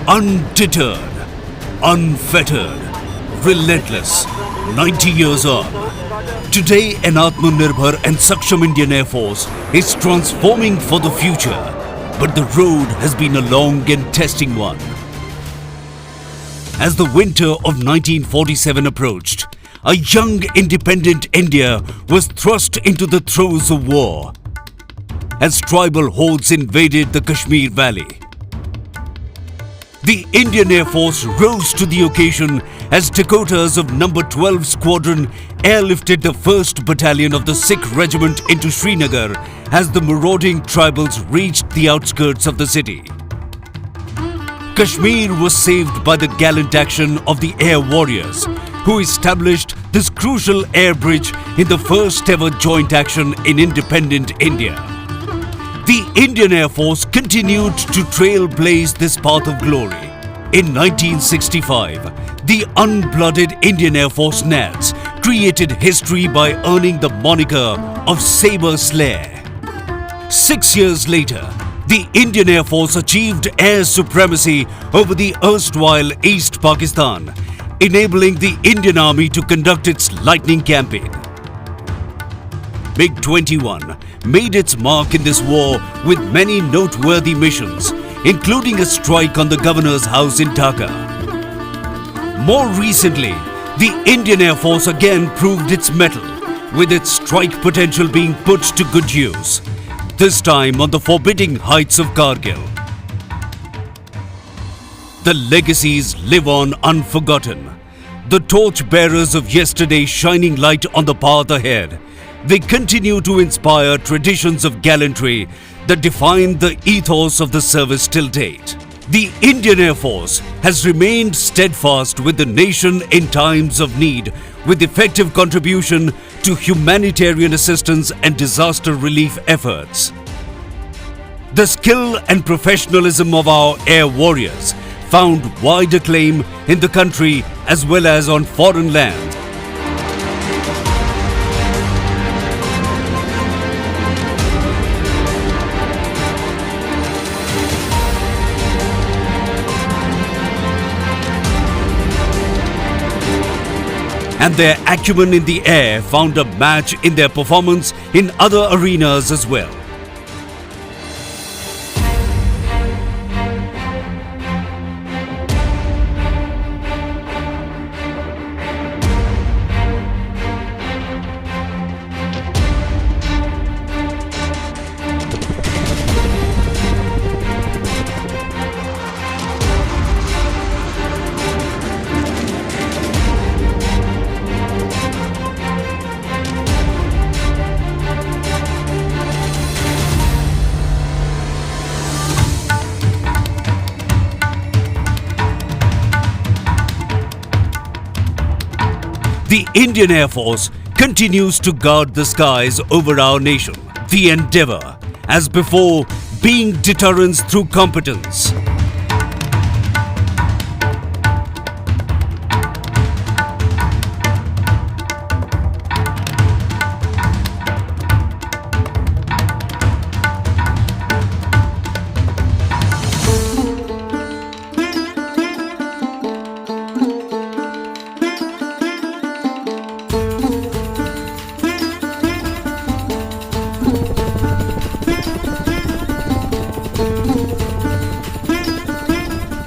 Undeterred, unfettered, relentless, 90 years on. Today, an Atmanirbhar and Saksham Indian Air Force is transforming for the future, but the road has been a long and testing one. As the winter of 1947 approached, a young independent India was thrust into the throes of war as tribal hordes invaded the Kashmir Valley. The Indian Air Force rose to the occasion as Dakotas of No. 12 Squadron airlifted the 1st Battalion of the Sikh Regiment into Srinagar as the marauding tribals reached the outskirts of the city. Kashmir was saved by the gallant action of the Air Warriors, who established this crucial air bridge in the first ever joint action in independent India. The Indian Air Force continued to trailblaze this path of glory. In 1965, the unblooded Indian Air Force Nats created history by earning the moniker of Sabre Slayer. 6 years later, the Indian Air Force achieved air supremacy over the erstwhile East Pakistan, enabling the Indian Army to conduct its lightning campaign. MiG-21 made its mark in this war with many noteworthy missions, including a strike on the governor's house in Dhaka. More recently, the Indian Air Force again proved its mettle, with its strike potential being put to good use, this time on the forbidding heights of Kargil. The legacies live on unforgotten. The torchbearers of yesterday shining light on the path ahead. They continue to inspire traditions of gallantry that define the ethos of the service till date. The Indian Air Force has remained steadfast with the nation in times of need, with effective contribution to humanitarian assistance and disaster relief efforts. The skill and professionalism of our air warriors found wide acclaim in the country as well as on foreign lands. And their acumen in the air found a match in their performance in other arenas as well. The Indian Air Force continues to guard the skies over our nation. The endeavor, as before, being deterrence through competence.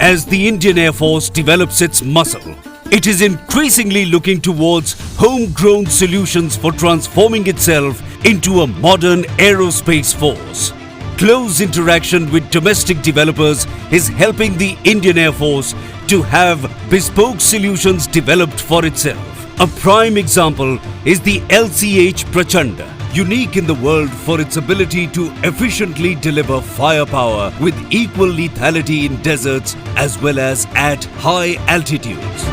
As the Indian Air Force develops its muscle, it is increasingly looking towards homegrown solutions for transforming itself into a modern aerospace force. Close interaction with domestic developers is helping the Indian Air Force to have bespoke solutions developed for itself. A prime example is the LCH Prachanda, unique in the world for its ability to efficiently deliver firepower with equal lethality in deserts as well as at high altitudes.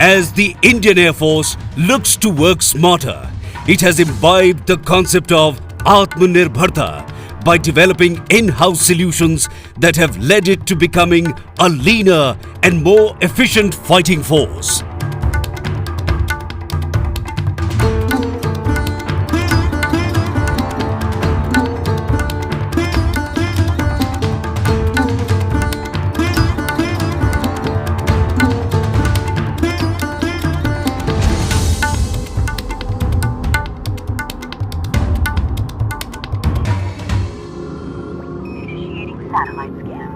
As the Indian Air Force looks to work smarter, it has imbibed the concept of Atmanirbharta by developing in-house solutions that have led it to becoming a leaner and more efficient fighting force. Satellite scan.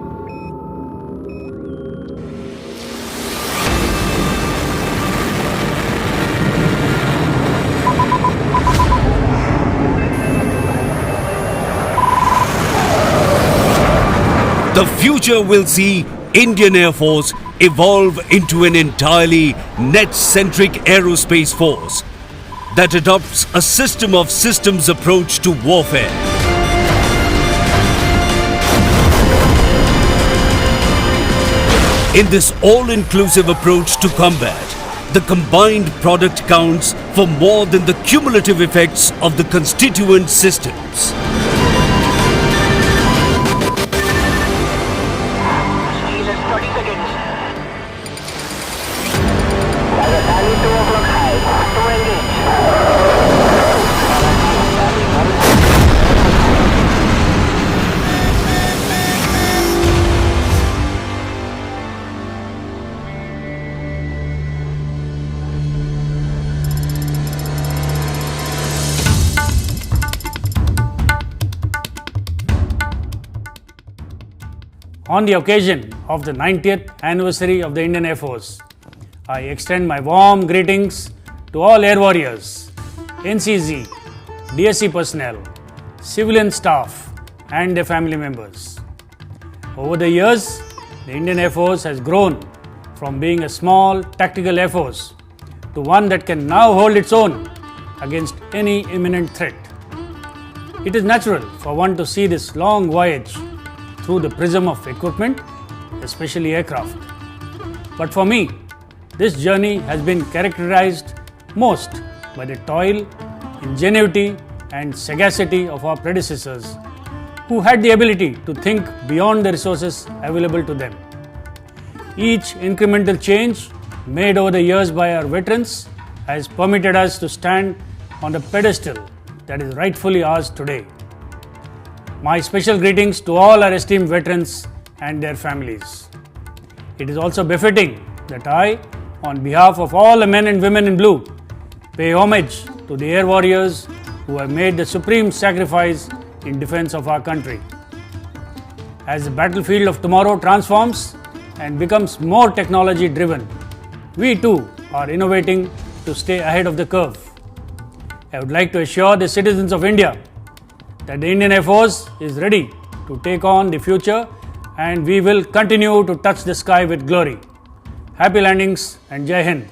The future will see Indian Air Force evolve into an entirely net-centric aerospace force that adopts a system of systems approach to warfare. In this all-inclusive approach to combat, the combined product counts for more than the cumulative effects of the constituent systems. Still 30 seconds. Target 2 o'clock high. To engage. On the occasion of the 90th anniversary of the Indian Air Force, I extend my warm greetings to all Air Warriors, NCZ, DSC personnel, civilian staff and their family members. Over the years, the Indian Air Force has grown from being a small tactical air force to one that can now hold its own against any imminent threat. It is natural for one to see this long voyage through the prism of equipment, especially aircraft. But for me, this journey has been characterized most by the toil, ingenuity and sagacity of our predecessors who had the ability to think beyond the resources available to them. Each incremental change made over the years by our veterans has permitted us to stand on the pedestal that is rightfully ours today. My special greetings to all our esteemed veterans and their families. It is also befitting that I, on behalf of all the men and women in blue, pay homage to the air warriors who have made the supreme sacrifice in defense of our country. As the battlefield of tomorrow transforms and becomes more technology driven, we too are innovating to stay ahead of the curve. I would like to assure the citizens of India that the Indian Air Force is ready to take on the future and we will continue to touch the sky with glory. Happy landings and Jai Hind.